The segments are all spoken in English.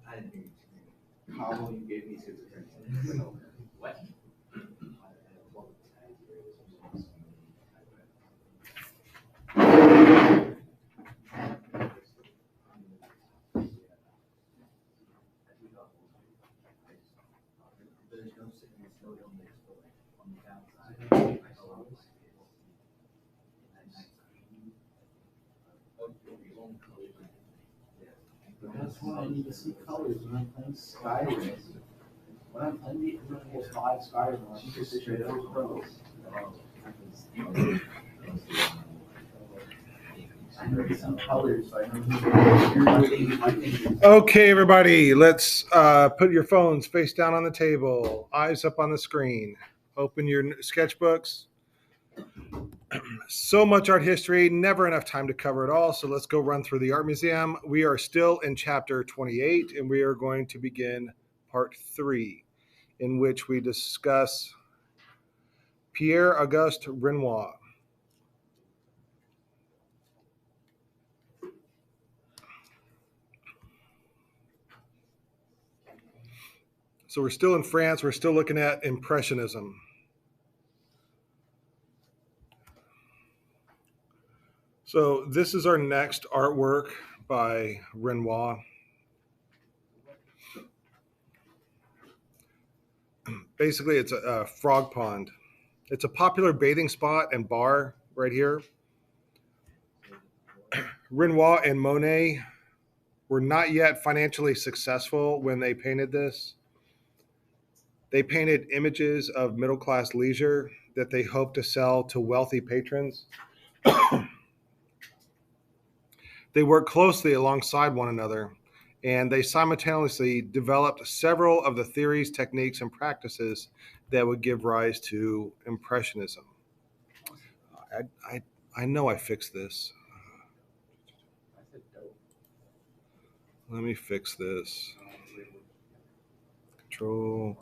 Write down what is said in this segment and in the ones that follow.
I didn't think Carl, you gave me schizophrenia. So, what? There's no sickness, no illness, but like on the downside, That's why I need to see colors when I'm playing Skyrim. When I'm playing the original 5 Skyrim, I'm just straight up pro. I know some colors, so I know. Okay, everybody, let's put your phones face down on the table, eyes up on the screen. Open your sketchbooks. So much art history, never enough time to cover it all. So let's go run through the art museum. We are still in chapter 28, and we are going to begin part 3, in which we discuss Pierre Auguste Renoir. So we're still in France. We're still looking at Impressionism. So this is our next artwork by Renoir. Basically, it's a frog pond. It's a popular bathing spot and bar right here. Renoir and Monet were not yet financially successful when they painted this. They painted images of middle-class leisure that they hoped to sell to wealthy patrons. They worked closely alongside one another, and they simultaneously developed several of the theories, techniques, and practices that would give rise to Impressionism. I know I fixed this. Let me fix this. Control.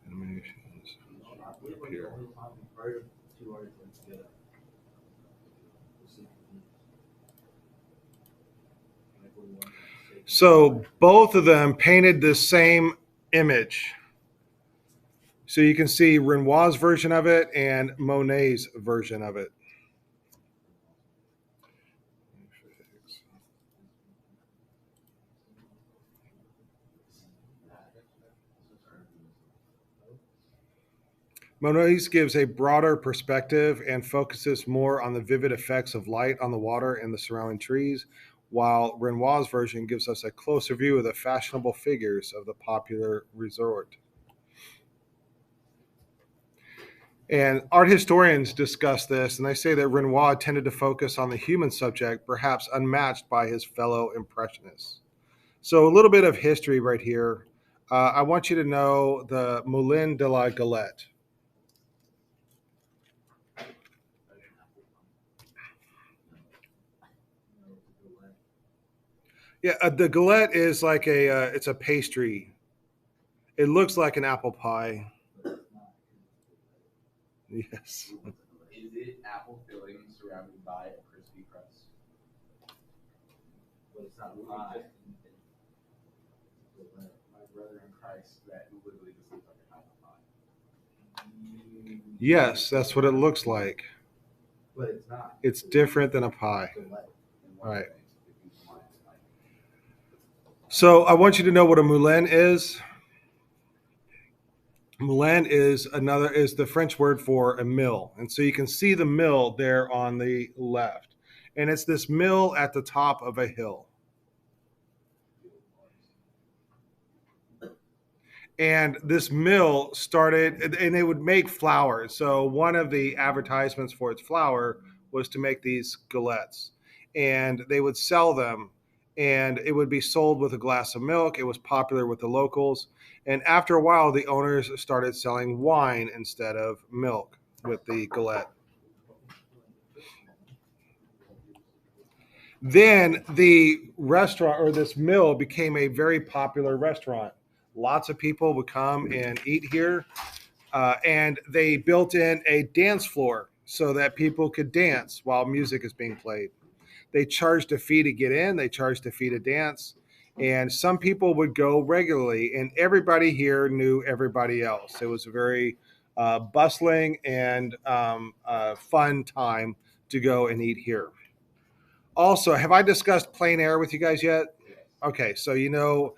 Animations. Up here. So both of them painted the same image. So you can see Renoir's version of it and Monet's version of it. Monet's gives a broader perspective and focuses more on the vivid effects of light on the water and the surrounding trees, while Renoir's version gives us a closer view of the fashionable figures of the popular resort. And art historians discuss this, and they say that Renoir tended to focus on the human subject, perhaps unmatched by his fellow Impressionists. So a little bit of history right here. I want you to know the Moulin de la Galette. Yeah, the galette is like it's a pastry. It looks like an apple pie. Yes. Is it apple filling surrounded by a crispy crust? But it's not pie. My brother in Christ, that literally just looks like an apple pie. Yes, that's what it looks like. But it's not. It's different than a pie. All right. So I want you to know what a moulin is. Moulin is the French word for a mill. And so you can see the mill there on the left. And it's this mill at the top of a hill. And this mill started, and they would make flour. So one of the advertisements for its flour was to make these galettes. And they would sell them, and it would be sold with a glass of milk. It was popular with the locals. And after a while, the owners started selling wine instead of milk with the galette. Then the restaurant, or this mill, became a very popular restaurant. Lots of people would come and eat here. And they built in a dance floor so that people could dance while music is being played. They charged a fee to get in, they charged a fee to dance, and some people would go regularly, and everybody here knew everybody else. It was a very bustling and fun time to go and eat here. Also, have I discussed plein air with you guys yet? Okay, so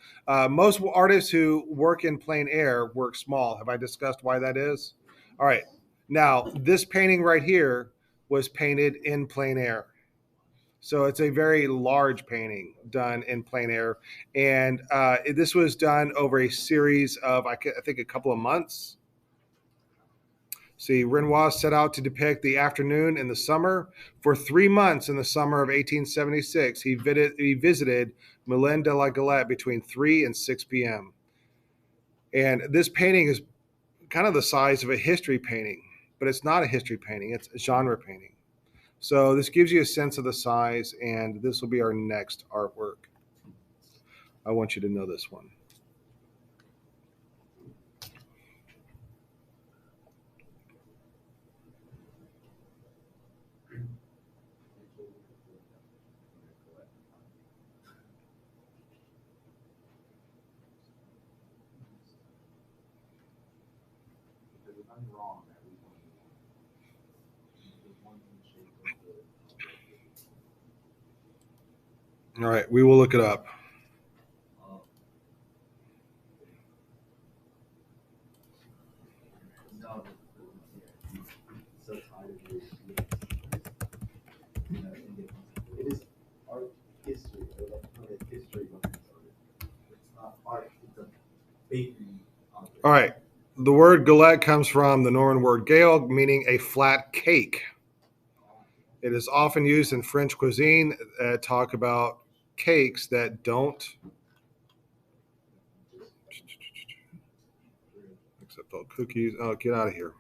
most artists who work in plein air work small. Have I discussed why that is? All right. Now, this painting right here was painted in plein air. So it's a very large painting done in plein air. And this was done over a series of, I think, a couple of months. See, Renoir set out to depict the afternoon in the summer. For 3 months in the summer of 1876, he visited Moulin de la Galette between 3 and 6 p.m. And this painting is kind of the size of a history painting, but it's not a history painting, it's a genre painting. So this gives you a sense of the size, and this will be our next artwork. I want you to know this one. All right, we will look it up. It is art history, or like history behind it. It's not art, it's a bakery object. All right, the word galette comes from the Norman word gale, meaning a flat cake. It is often used in French cuisine talk about cakes that don't, except all cookies. Oh, get out of here.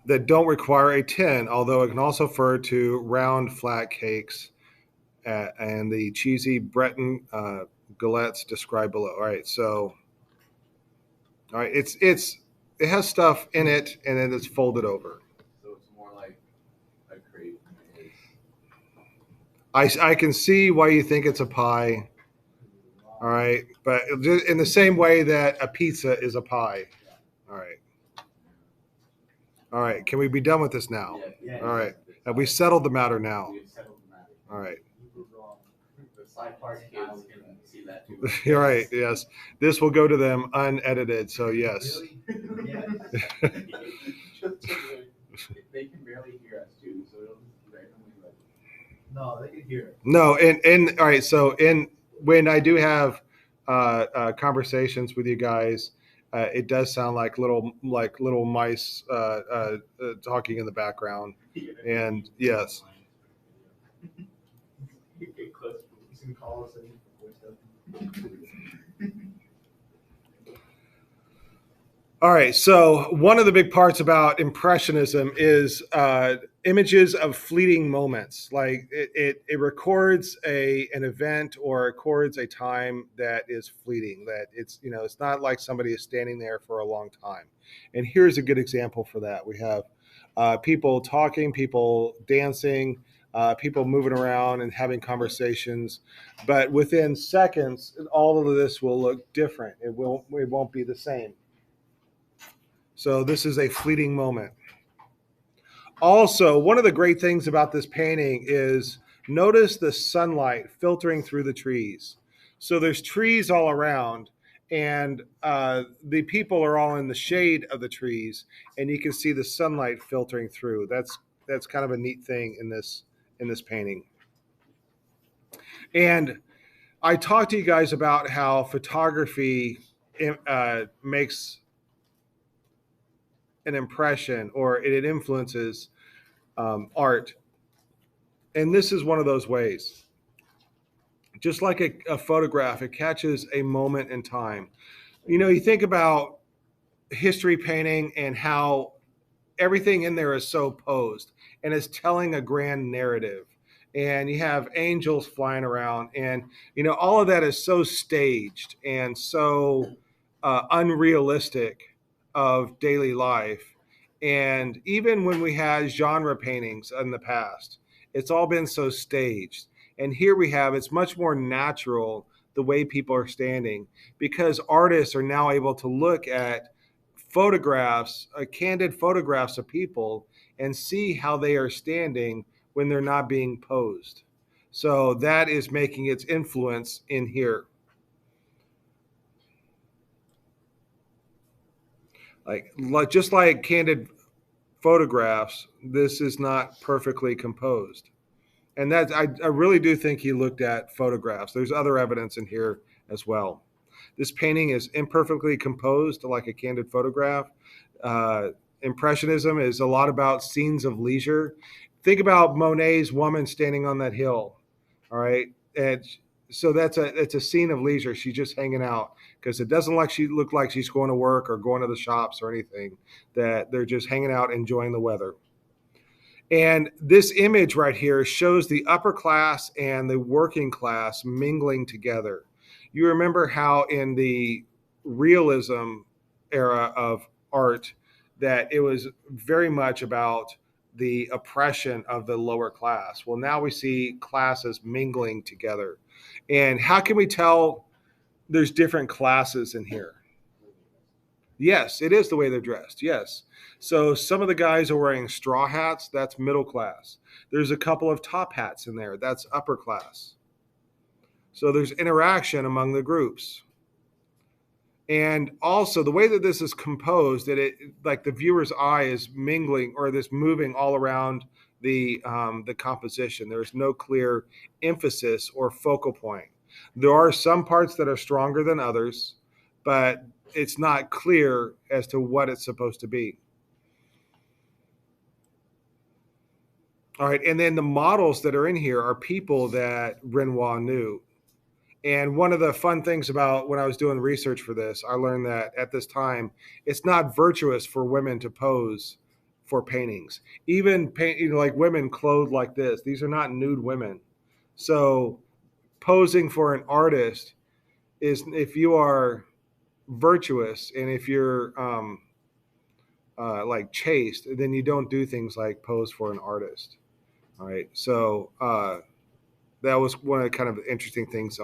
That don't require a tin, although it can also refer to round, flat cakes and the cheesy Breton galettes described below. All right, so, all right, it has stuff in it, and then it's folded over. So it's more like a crepe. I can see why you think it's a pie. All right, but in the same way that a pizza is a pie. All right. All right, can we be done with this now? Yeah. All right, have we settled the matter now? We have settled the matter. All right. The side part kids can see that too. You're right. Yes, this will go to them unedited. So yes. Really? Yes. They can barely hear us too, so it'll just randomly like. No, they can hear it. No, and all right. So when I do have conversations with you guys, it does sound like little mice talking in the background. And yes. Get close. You can call us and All right. So one of the big parts about Impressionism is images of fleeting moments. Like it records an event or records a time that is fleeting. That it's not like somebody is standing there for a long time. And here's a good example for that. We have people talking, people dancing, people moving around and having conversations. But within seconds, all of this will look different. It won't be the same. So this is a fleeting moment. Also, one of the great things about this painting is notice the sunlight filtering through the trees. So there's trees all around, and the people are all in the shade of the trees, and you can see the sunlight filtering through. That's kind of a neat thing in this painting. And I talked to you guys about how photography makes an impression, or it influences art. And this is one of those ways. Just like a photograph, it catches a moment in time. You think about history painting and how everything in there is so posed and is telling a grand narrative. And you have angels flying around, and all of that is so staged and so unrealistic of daily life. And even when we had genre paintings in the past, it's all been so staged. And here we have it's much more natural the way people are standing because artists are now able to look at photographs, candid photographs of people and see how they are standing when they're not being posed. So that is making its influence in here. Like just like candid photographs, this is not perfectly composed. And that I really do think he looked at photographs. There's other evidence in here as well. This painting is imperfectly composed like a candid photograph. Uh, Impressionism is a lot about scenes of leisure. Think about Monet's woman standing on that hill. All right. And so it's a scene of leisure. She's just hanging out because it doesn't look like she's going to work or going to the shops or anything. That they're just hanging out enjoying the weather. And this image right here shows the upper class and the working class mingling together. You remember how in the realism era of art that it was very much about the oppression of the lower class. Well, now we see classes mingling together. And how can we tell there's different classes in here? Yes, it is the way they're dressed. Yes. So some of the guys are wearing straw hats. That's middle class. There's a couple of top hats in there. That's upper class. So there's interaction among the groups. And also the way that this is composed, that it like the viewer's eye is mingling or this moving all around the composition. There's no clear emphasis or focal point. There are some parts that are stronger than others, but it's not clear as to what it's supposed to be. All right, and then the models that are in here are people that Renoir knew. And one of the fun things about when I was doing research for this, I learned that at this time, it's not virtuous for women to pose for paintings. Even like women clothed like this, these are not nude women. So posing for an artist is if you are virtuous and if you're like chaste, then you don't do things like pose for an artist. All right. So that was one of the kind of interesting things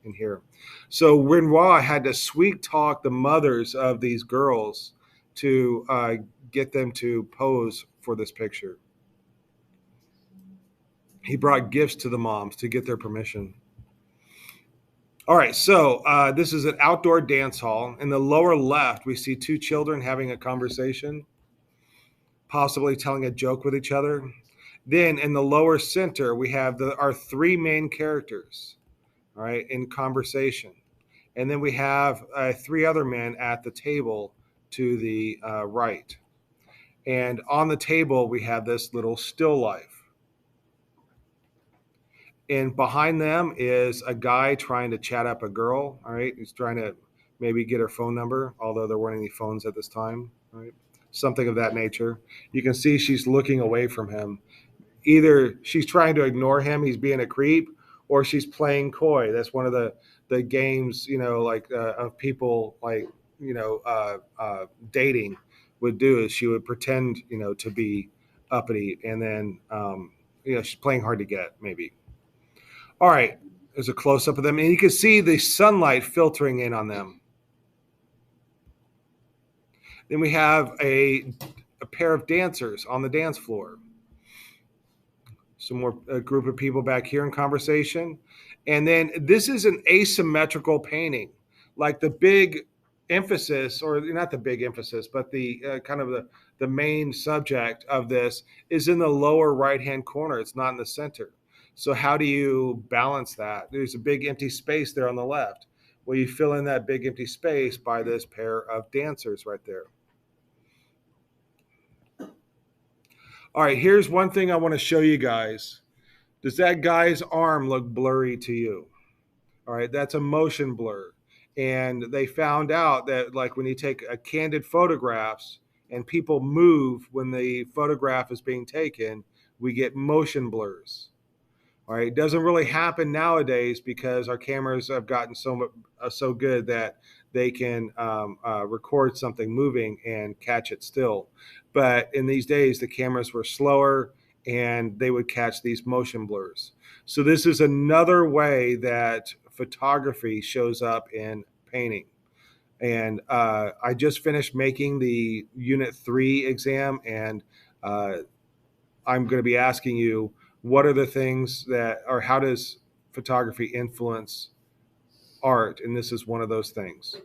in here. So Renoir had to sweet talk the mothers of these girls to get them to pose for this picture. He brought gifts to the moms to get their permission. All right, so this is an outdoor dance hall. In the lower left, we see two children having a conversation, possibly telling a joke with each other. Then in the lower center, we have our three main characters, all right, in conversation. And then we have three other men at the table to the right. And on the table, we have this little still life. And behind them is a guy trying to chat up a girl, all right? He's trying to maybe get her phone number, although there weren't any phones at this time, right? Something of that nature. You can see she's looking away from him. Either she's trying to ignore him, he's being a creep, or she's playing coy. That's one of the games, like of people like, dating would do is she would pretend, to be uppity. And then, she's playing hard to get maybe. All right, there's a close-up of them, and you can see the sunlight filtering in on them. Then we have a pair of dancers on the dance floor. A group of people back here in conversation. And then this is an asymmetrical painting. Like the big emphasis, or not the big emphasis, but the kind of the main subject of this is in the lower right-hand corner. It's not in the center. So how do you balance that? There's a big empty space there on the left. Well, you fill in that big empty space by this pair of dancers right there. All right, here's one thing I want to show you guys. Does that guy's arm look blurry to you? All right, that's a motion blur. And they found out that like when you take a candid photographs and people move when the photograph is being taken, we get motion blurs. All right, it doesn't really happen nowadays because our cameras have gotten so good that they can record something moving and catch it still. But in these days, the cameras were slower and they would catch these motion blurs. So this is another way that photography shows up in painting. And I just finished making the Unit 3 exam, and I'm going to be asking you, what are the things that, or how does photography influence art? And this is one of those things.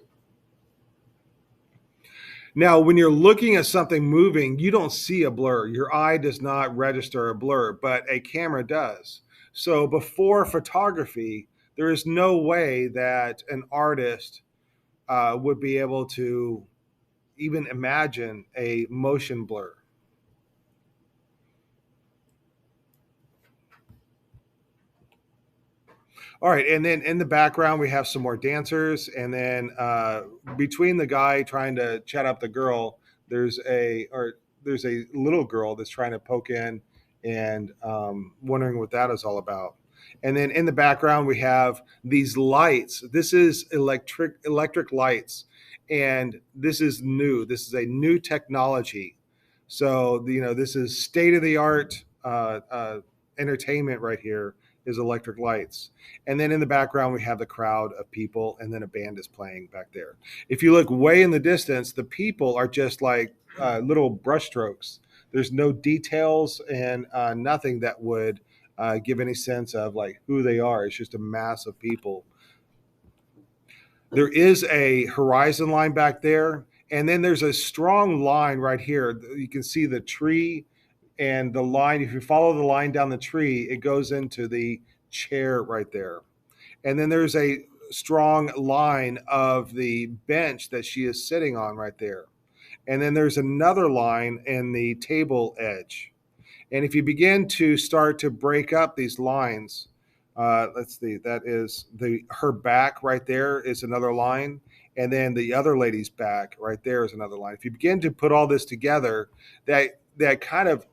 Now, when you're looking at something moving, you don't see a blur. Your eye does not register a blur, but a camera does. So before photography, there is no way that an artist would be able to even imagine a motion blur. All right, and then in the background we have some more dancers, and then between the guy trying to chat up the girl, there's a little girl that's trying to poke in and wondering what that is all about. And then in the background we have these lights. This is electric lights, and this is new. This is a new technology. So this is state of the art entertainment right here. Is electric lights. And then in the background, we have the crowd of people, and then a band is playing back there. If you look way in the distance, the people are just like little brushstrokes. There's no details and nothing that would give any sense of like who they are. It's just a mass of people. There is a horizon line back there, and then there's a strong line right here. You can see the tree and the line. If you follow the line down the tree, it goes into the chair right there. And then there's a strong line of the bench that she is sitting on right there. And then there's another line in the table edge. And if you begin to start to break up these lines, let's see, that is her back right there is another line. And then the other lady's back right there is another line. If you begin to put all this together, that kind of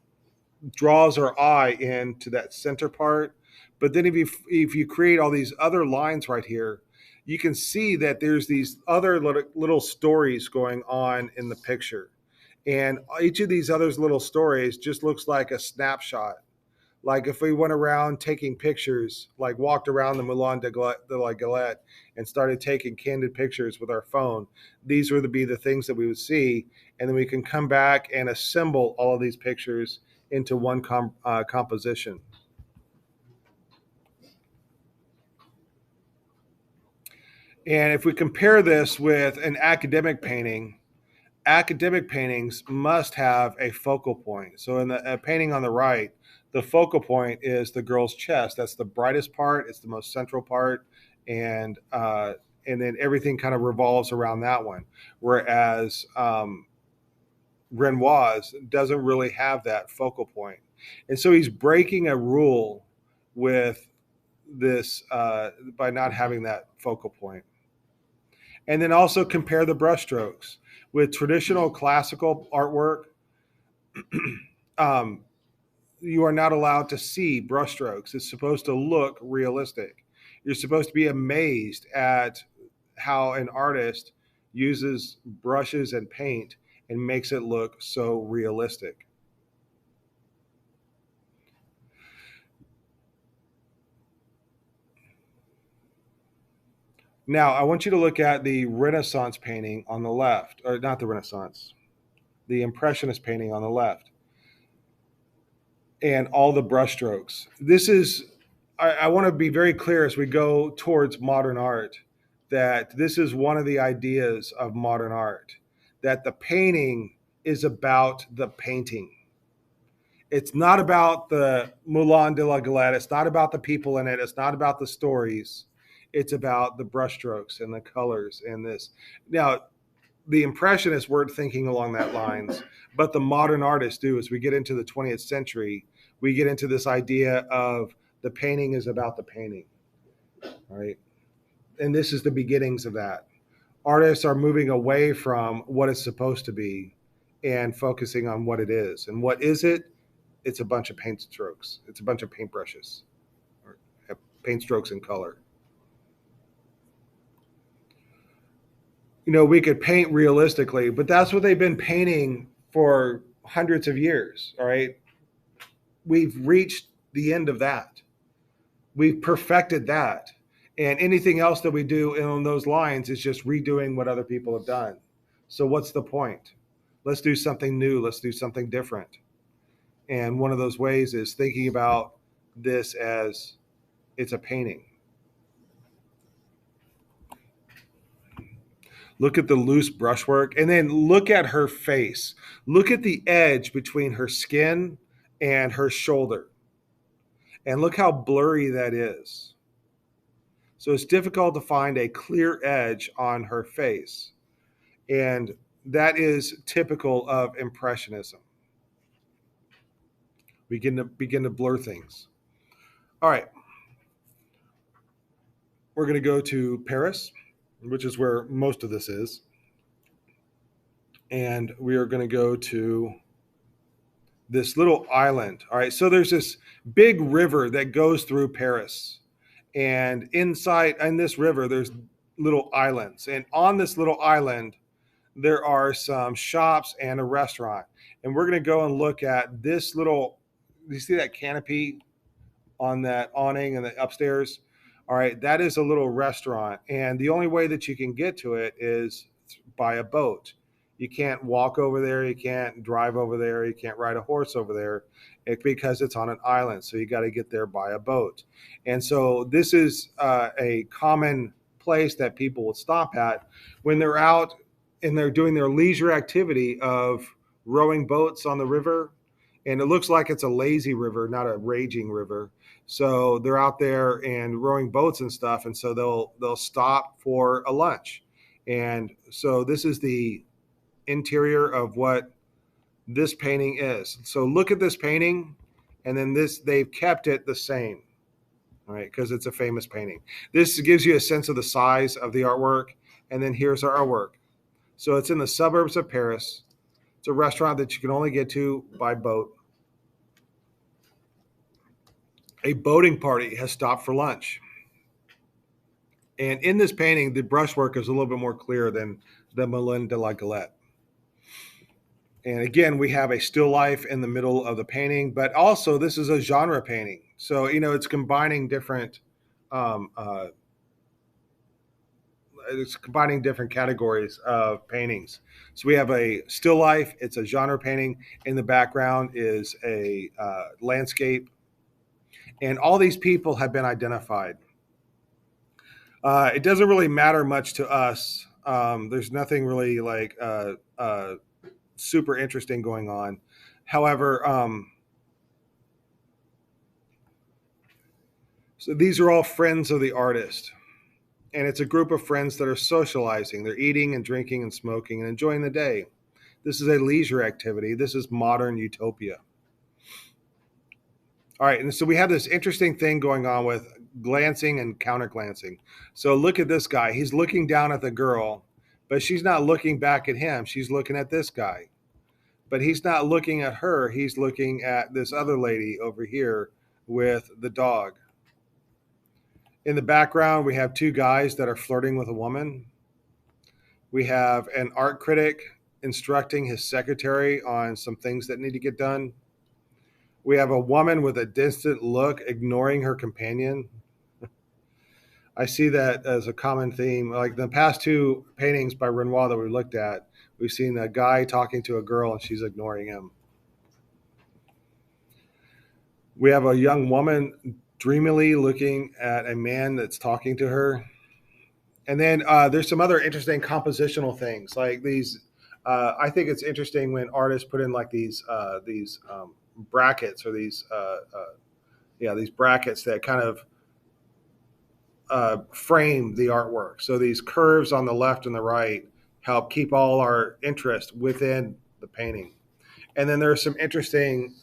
draws our eye into that center part. But then if you create all these other lines right here, you can see that there's these other little stories going on in the picture. And each of these other little stories just looks like a snapshot. Like if we went around taking pictures, like walked around the Moulin de la Galette and started taking candid pictures with our phone, these would be the things that we would see. And then we can come back and assemble all of these pictures into one composition. And if we compare this with an academic painting, academic paintings must have a focal point. So in the painting on the right, the focal point is the girl's chest. That's the brightest part. It's the most central part, and then everything kind of revolves around that one. Whereas Renoir's doesn't really have that focal point, and so he's breaking a rule with this by not having that focal point. And then also compare the brushstrokes with traditional classical artwork. You are not allowed to see brushstrokes. It's supposed to look realistic. You're supposed to be amazed at how an artist uses brushes and paint and makes it look so realistic. Now, I want you to look at the Renaissance painting on the left, or not the Renaissance, the Impressionist painting on the left, and all the brushstrokes. This is, I want to be very clear as we go towards modern art that this is one of the ideas of modern art, that the painting is about the painting. It's not about the Moulin de la Galette. It's not about the people in it. It's not about the stories. It's about the brushstrokes and the colors and this. Now, the Impressionists weren't thinking along that lines, but the modern artists do. As we get into the 20th century, we get into this idea of the painting is about the painting, right? And this is the beginnings of that. Artists are moving away from what it's supposed to be and focusing on what it is. And what is it? It's a bunch of paint strokes. It's a bunch of paintbrushes, or paint strokes in color. we could paint realistically, but that's what they've been painting for hundreds of years. All right. We've reached the end of that. We've perfected that. And anything else that we do in those lines is just redoing what other people have done. So what's the point? Let's do something new. Let's do something different. And one of those ways is thinking about this as it's a painting. Look at the loose brushwork and then look at her face. Look at the edge between her skin and her shoulder. And look how blurry that is. So it's difficult to find a clear edge on her face. And that is typical of Impressionism. We begin to blur things. All right. We're going to go to Paris, which is where most of this is. And we are going to go to this little island. All right. So there's this big river that goes through Paris. And inside in this river, there's little islands. And on this little island, there are some shops and a restaurant. And we're going to go and look at this little, you see that canopy on that awning and the upstairs? All right, that is a little restaurant. And the only way that you can get to it is by a boat. You can't walk over there. You can't drive over there. You can't ride a horse over there because it's on an island. So you got to get there by a boat. And so this is a common place that people will stop at when they're out and they're doing their leisure activity of rowing boats on the river. And it looks like it's a lazy river, not a raging river. So they're out there and rowing boats and stuff. And so they'll stop for a lunch. And so this is the interior of what this painting is. So look at this painting, and then they've kept it the same, all right, because it's a famous painting. This gives you a sense of the size of the artwork, and then here's our artwork. So it's in the suburbs of Paris. It's a restaurant that you can only get to by boat. A boating party has stopped for lunch. And in this painting, the brushwork is a little bit more clear than the Moulin de la Galette. And again, we have a still life in the middle of the painting, but also this is a genre painting. So, it's combining different categories of paintings. So we have a still life, it's a genre painting. In the background is a landscape. And all these people have been identified. It doesn't really matter much to us. There's nothing really like super interesting going on. However, so these are all friends of the artist. And it's a group of friends that are socializing. They're eating and drinking and smoking and enjoying the day. This is a leisure activity. This is modern utopia. All right, and so we have this interesting thing going on with glancing and counter glancing. So look at this guy. He's looking down at the girl, but she's not looking back at him. She's looking at this guy. But he's not looking at her. He's looking at this other lady over here with the dog. In the background, we have two guys that are flirting with a woman. We have an art critic instructing his secretary on some things that need to get done. We have a woman with a distant look, ignoring her companion. I see that as a common theme. Like the past two paintings by Renoir that we looked at, we've seen a guy talking to a girl and she's ignoring him. We have a young woman dreamily looking at a man that's talking to her. And then there's some other interesting compositional things like these. I think it's interesting when artists put in like these brackets or these brackets that kind of frame the artwork. So these curves on the left and the right help keep all our interest within the painting. And then there are some interesting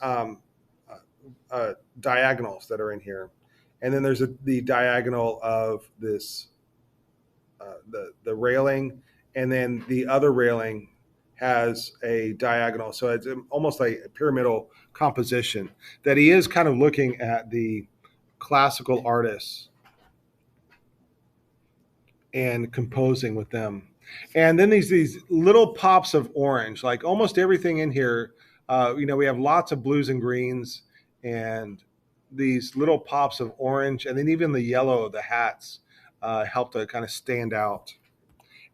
diagonals that are in here. And then there's the diagonal of this, the railing, and then the other railing has a diagonal. So it's almost like a pyramidal composition that he is kind of looking at the classical artists and composing with them. And then these little pops of orange, like almost everything in here. We have lots of blues and greens, and these little pops of orange, and then even the yellow of the hats help to kind of stand out.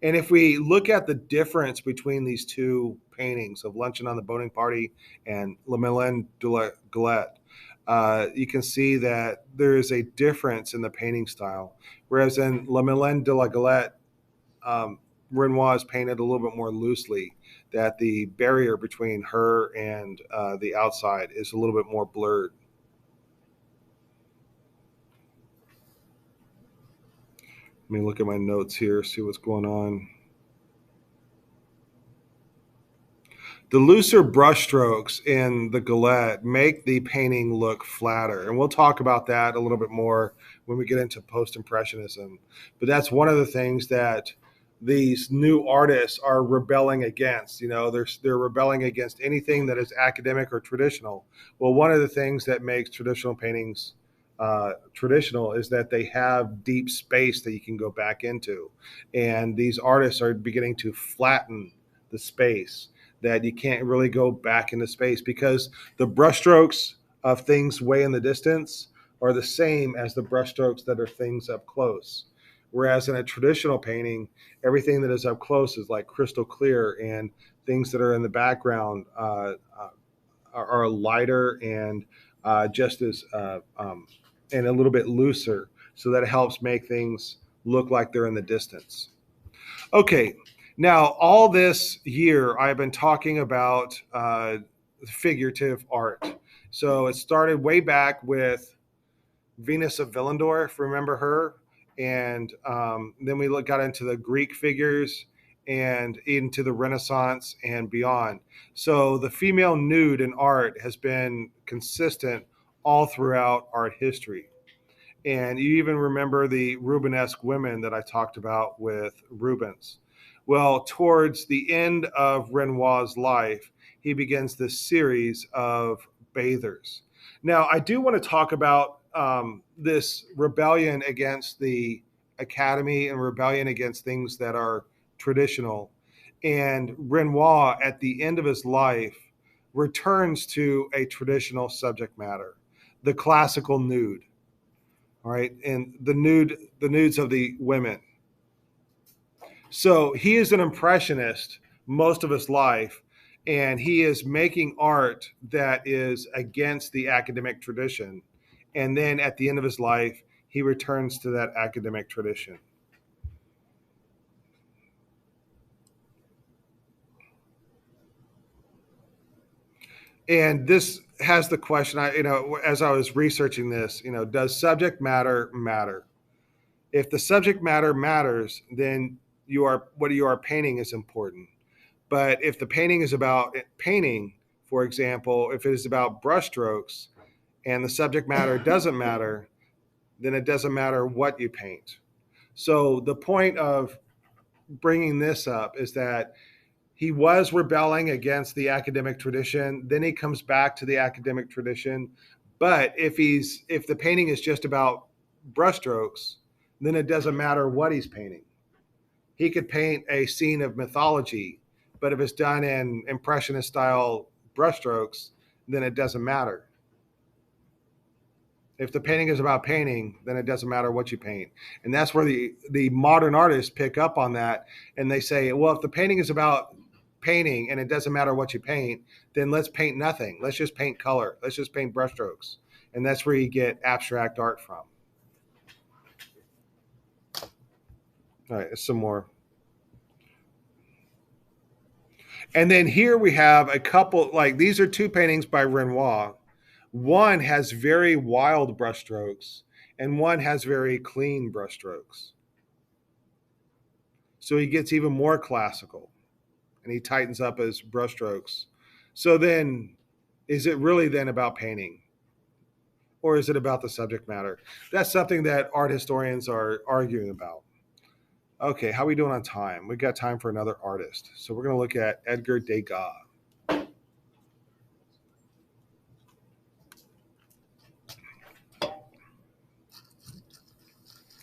And if we look at the difference between these two paintings of Luncheon on the Boating Party and Le Moulin de la Galette, you can see that there is a difference in the painting style. Whereas in Le Moulin de la Galette, Renoir is painted a little bit more loosely, that the barrier between her and the outside is a little bit more blurred. Let me look at my notes here, see what's going on. The looser brushstrokes in the Galette make the painting look flatter. And we'll talk about that a little bit more when we get into post-impressionism. But that's one of the things that these new artists are rebelling against. They're rebelling against anything that is academic or traditional. Well, one of the things that makes traditional paintings traditional is that they have deep space that you can go back into. And these artists are beginning to flatten the space, that you can't really go back into space because the brushstrokes of things way in the distance are the same as the brushstrokes that are things up close. Whereas in a traditional painting, everything that is up close is like crystal clear, and things that are in the background are lighter and just as and a little bit looser, so that it helps make things look like they're in the distance. Okay, now all this year I've been talking about figurative art. So it started way back with Venus of Willendorf, remember her? And then we got into the Greek figures and into the Renaissance and beyond. So the female nude in art has been consistent all throughout art history. And you even remember the Rubenesque women that I talked about with Rubens. Well, towards the end of Renoir's life, he begins this series of bathers. Now, I do want to talk about this rebellion against the academy and rebellion against things that are traditional. And Renoir, at the end of his life, returns to a traditional subject matter, the classical nude. All right, and the nudes of the women. So he is an impressionist most of his life, and he is making art that is against the academic tradition. And then at the end of his life, he returns to that academic tradition. And this has the question, as I was researching this, does subject matter matter? If the subject matter matters, then what you are painting is important. But if the painting is about painting, for example, if it is about brushstrokes and the subject matter doesn't matter, then it doesn't matter what you paint. So the point of bringing this up is that he was rebelling against the academic tradition. Then he comes back to the academic tradition. But if the painting is just about brushstrokes, then it doesn't matter what he's painting. He could paint a scene of mythology, but if it's done in impressionist style brushstrokes, then it doesn't matter. If the painting is about painting, then it doesn't matter what you paint. And that's where the modern artists pick up on that. And they say, well, if the painting is about painting and it doesn't matter what you paint, then let's paint nothing. Let's just paint color. Let's just paint brushstrokes. And that's where you get abstract art from. All right, some more. And then here we have a couple, like these are two paintings by Renoir. One has very wild brushstrokes and one has very clean brushstrokes. So he gets even more classical and he tightens up his brushstrokes. So then, is it really then about painting? Or is it about the subject matter? That's something that art historians are arguing about. Okay, how are we doing on time? We've got time for another artist. So we're going to look at Edgar Degas.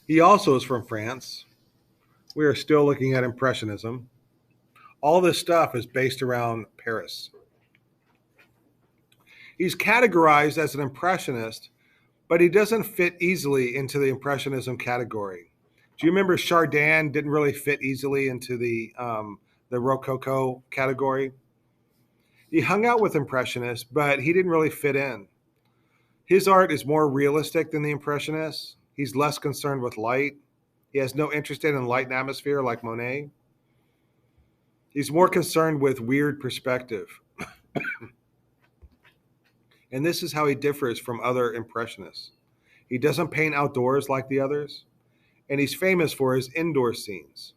He also is from France. We are still looking at Impressionism. All this stuff is based around Paris. He's categorized as an Impressionist, but he doesn't fit easily into the Impressionism category. Do you remember Chardin didn't really fit easily into the Rococo category? He hung out with Impressionists, but he didn't really fit in. His art is more realistic than the Impressionists. He's less concerned with light. He has no interest in light and atmosphere like Monet. He's more concerned with weird perspective. And this is how he differs from other Impressionists. He doesn't paint outdoors like the others, and he's famous for his indoor scenes.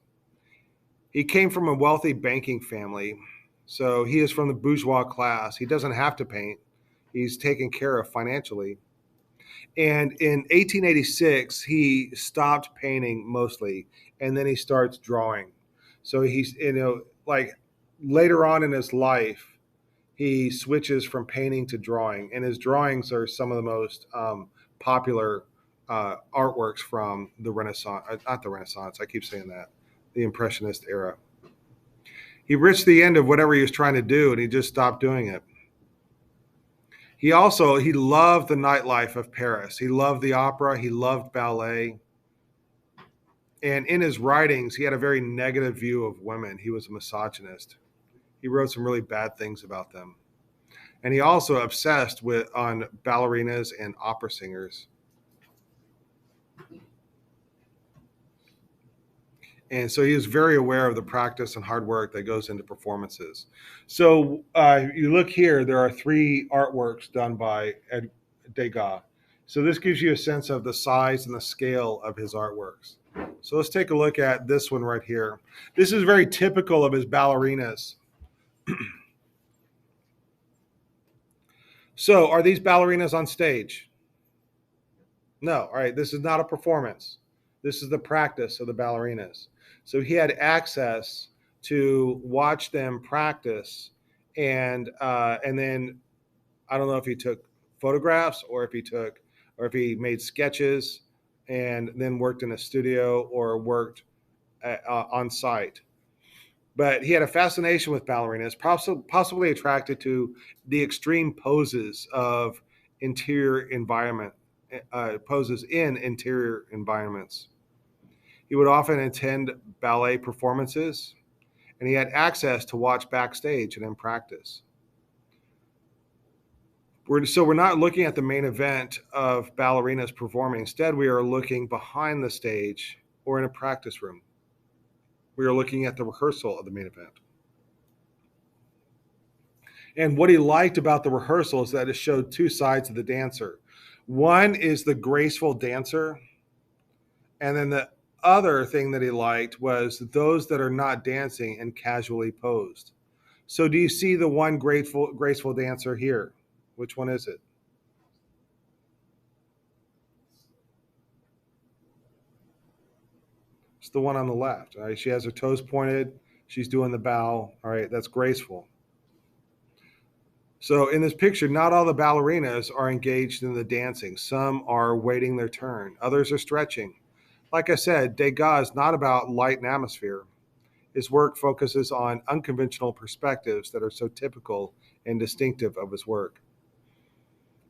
He came from a wealthy banking family, so he is from the bourgeois class. He doesn't have to paint. He's taken care of financially. And in 1886, he stopped painting mostly, and then he starts drawing. So he's, like later on in his life, he switches from painting to drawing, and his drawings are some of the most popular artworks from the Renaissance, not the Renaissance, I keep saying that, the Impressionist era. He reached the end of whatever he was trying to do, and he just stopped doing it. He loved the nightlife of Paris. He loved the opera. He loved ballet. And in his writings, he had a very negative view of women. He was a misogynist. He wrote some really bad things about them. And he also obsessed on ballerinas and opera singers. And so he was very aware of the practice and hard work that goes into performances. So you look here, there are 3 artworks done by Degas. So this gives you a sense of the size and the scale of his artworks. So let's take a look at this one right here. This is very typical of his ballerinas. So are these ballerinas on stage? No. All right, this is not a performance. This is the practice of the ballerinas. So he had access to watch them practice, and then I don't know if he took photographs or if he made sketches and then worked in a studio or worked on site. But he had a fascination with ballerinas, possibly attracted to the extreme poses of interior environment, poses in interior environments. He would often attend ballet performances, and he had access to watch backstage and in practice. So we're not looking at the main event of ballerinas performing. Instead, we are looking behind the stage or in a practice room. We are looking at the rehearsal of the main event. And what he liked about the rehearsal is that it showed 2 sides of the dancer. One is the graceful dancer, and then the other thing that he liked was those that are not dancing and casually posed. So do you see the one graceful dancer here? Which one is it? It's the one on the left. All right, she has her toes pointed. She's doing the bow. All right, that's graceful. So in this picture, not all the ballerinas are engaged in the dancing. Some are waiting their turn. Others are stretching. Like I said, Degas is not about light and atmosphere. His work focuses on unconventional perspectives that are so typical and distinctive of his work.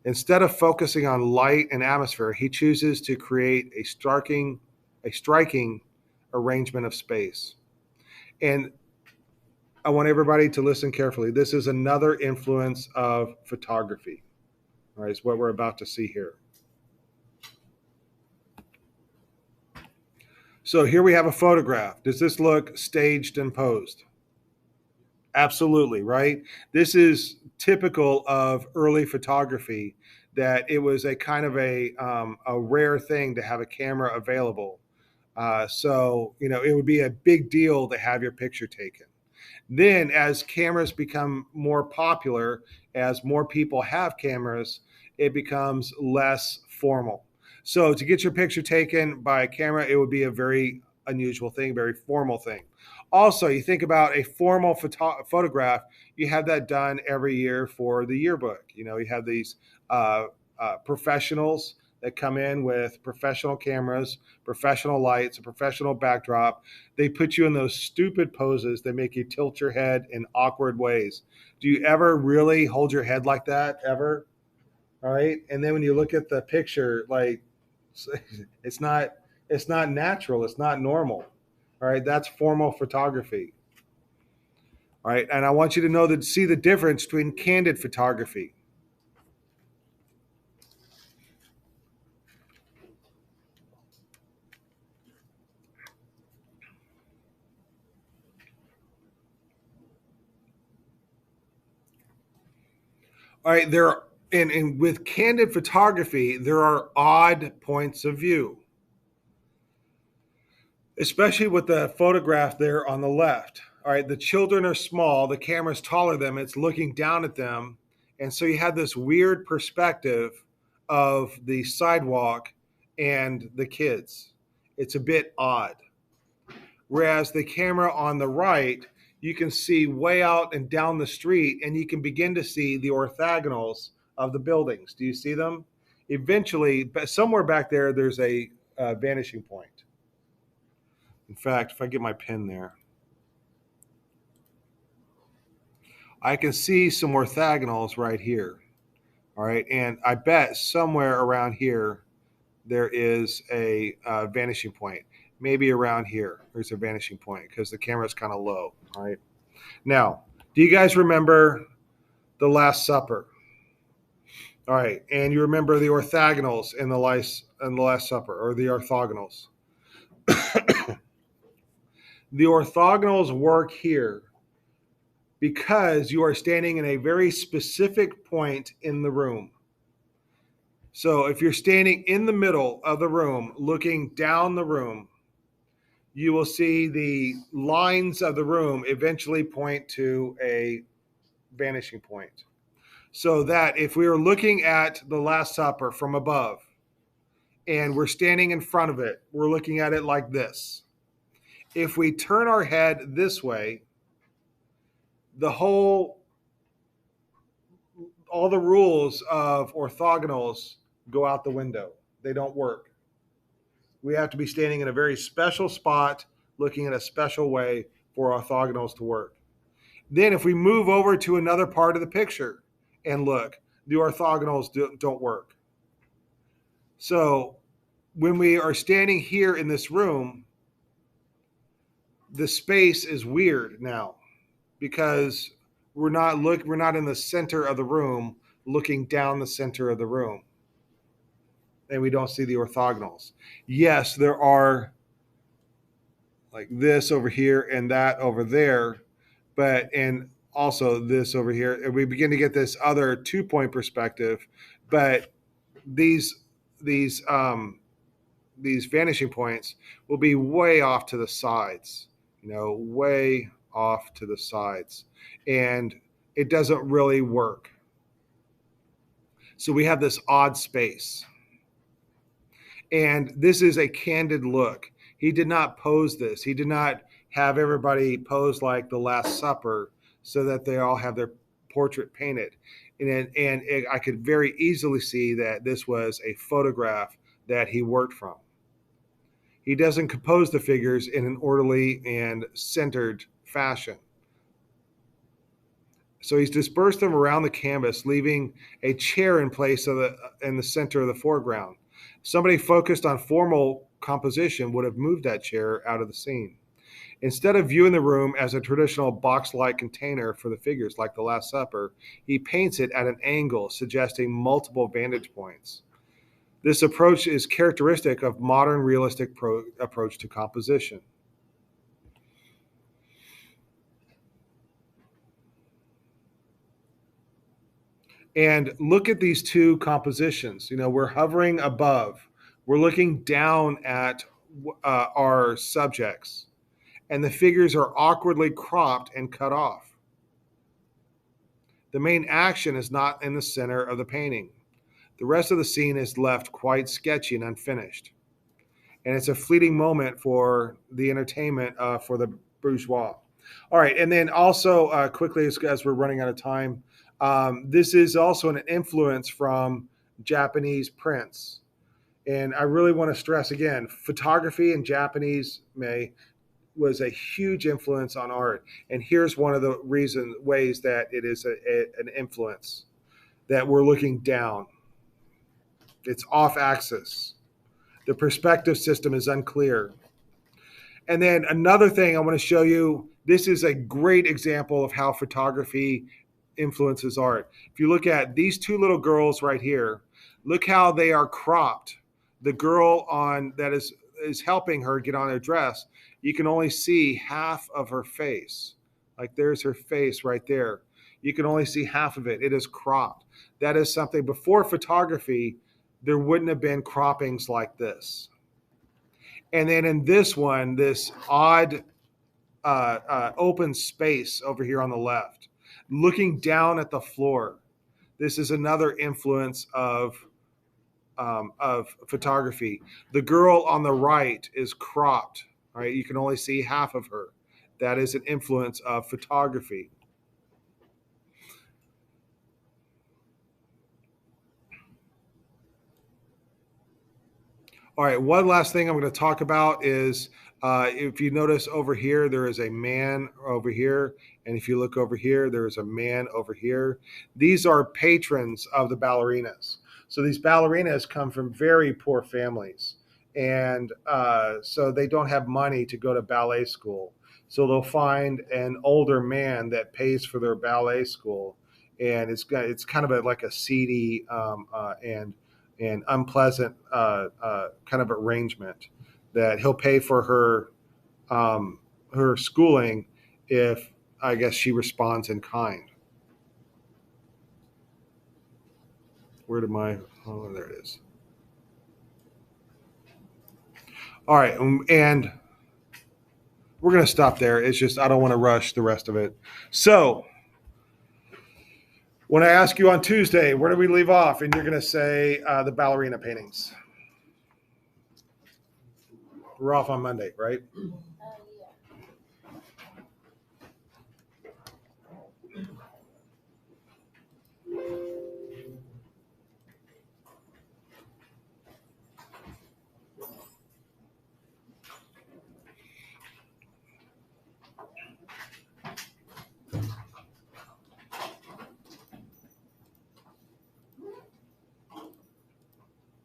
Instead of focusing on light and atmosphere, he chooses to create a striking arrangement of space. And I want everybody to listen carefully. This is another influence of photography. All right, it's what we're about to see here. So here we have a photograph. Does this look staged and posed? Absolutely, right? This is typical of early photography, that it was a kind of a rare thing to have a camera available. So, it would be a big deal to have your picture taken. Then as cameras become more popular, as more people have cameras, it becomes less formal. So to get your picture taken by a camera, it would be a very unusual thing, very formal thing. Also, you think about a formal photograph, you have that done every year for the yearbook. You have these professionals that come in with professional cameras, professional lights, a professional backdrop. They put you in those stupid poses that make you tilt your head in awkward ways. Do you ever really hold your head like that, ever? All right. And then when you look at the picture, like, it's not natural. It's not normal. All right. That's formal photography. All right. And I want you to know that, see the difference between candid photography. All right, and with candid photography, there are odd points of view, especially with the photograph there on the left. All right, the children are small, the camera's taller than them, it's looking down at them. And so you have this weird perspective of the sidewalk and the kids. It's a bit odd. Whereas the camera on the right, you can see way out and down the street, and you can begin to see the orthogonals of the buildings. Do you see them? Eventually, somewhere back there, there's a vanishing point. In fact, if I get my pen there, I can see some orthogonals right here. All right, and I bet somewhere around here there is a vanishing point. Maybe around here, there's a vanishing point because the camera's kind of low. All right. Now, do you guys remember the Last Supper? All right, and you remember the orthogonals in the Last Supper, or the orthogonals. The orthogonals work here because you are standing in a very specific point in the room. So if you're standing in the middle of the room, looking down the room, you will see the lines of the room eventually point to a vanishing point. So that if we were looking at the Last Supper from above and we're standing in front of it, we're looking at it like this. If we turn our head this way, all the rules of orthogonals go out the window. They don't work. We have to be standing in a very special spot, looking in a special way for orthogonals to work. Then if we move over to another part of the picture and look, the orthogonals don't work. So when we are standing here in this room, the space is weird now because we're not in the center of the room looking down the center of the room. And we don't see the orthogonals. Yes, there are like this over here and that over there, and also this over here. And we begin to get this other 2-point perspective, but these vanishing points will be way off to the sides, way off to the sides. And it doesn't really work. So we have this odd space. And this is a candid look. He did not pose this. He did not have everybody pose like the Last Supper so that they all have their portrait painted. I could very easily see that this was a photograph that he worked from. He doesn't compose the figures in an orderly and centered fashion. So he's dispersed them around the canvas, leaving a chair in place in the center of the foreground. Somebody focused on formal composition would have moved that chair out of the scene. Instead of viewing the room as a traditional box-like container for the figures like the Last Supper, he paints it at an angle, suggesting multiple vantage points. This approach is characteristic of modern realistic approach to composition. And look at these two compositions. We're hovering above. We're looking down at our subjects. And the figures are awkwardly cropped and cut off. The main action is not in the center of the painting. The rest of the scene is left quite sketchy and unfinished. And it's a fleeting moment for the entertainment for the bourgeois. All right, and then also quickly, as we're running out of time, this is also an influence from Japanese prints. And I really want to stress again, photography in Japanese was a huge influence on art. And here's one of the ways that it is an influence, that we're looking down. It's off axis. The perspective system is unclear. And then another thing I want to show you, this is a great example of how photography influences art. If you look at these two little girls right here, look how they are cropped. The girl that is helping her get on her dress, you can only see half of her face. Like there's her face right there. You can only see half of it. It is cropped. That is something, before photography, there wouldn't have been croppings like this. And then in this one, this odd open space over here on the left, looking down at the floor. This is another influence of photography. The girl on the right is cropped, right? You can only see half of her. That is an influence of photography. All right, one last thing I'm going to talk about is if you notice over here, there is a man over here. And if you look over here, there is a man over here. These are patrons of the ballerinas. So these ballerinas come from very poor families. And so they don't have money to go to ballet school. So they'll find an older man that pays for their ballet school. And it's kind of like a seedy and unpleasant kind of arrangement, that he'll pay for her schooling if, I guess, she responds in kind. Where did my, oh, there it is. All right, and we're going to stop there. It's just I don't want to rush the rest of it. So when I ask you on Tuesday, where do we leave off? And you're going to say the ballerina paintings. We're off on Monday, right?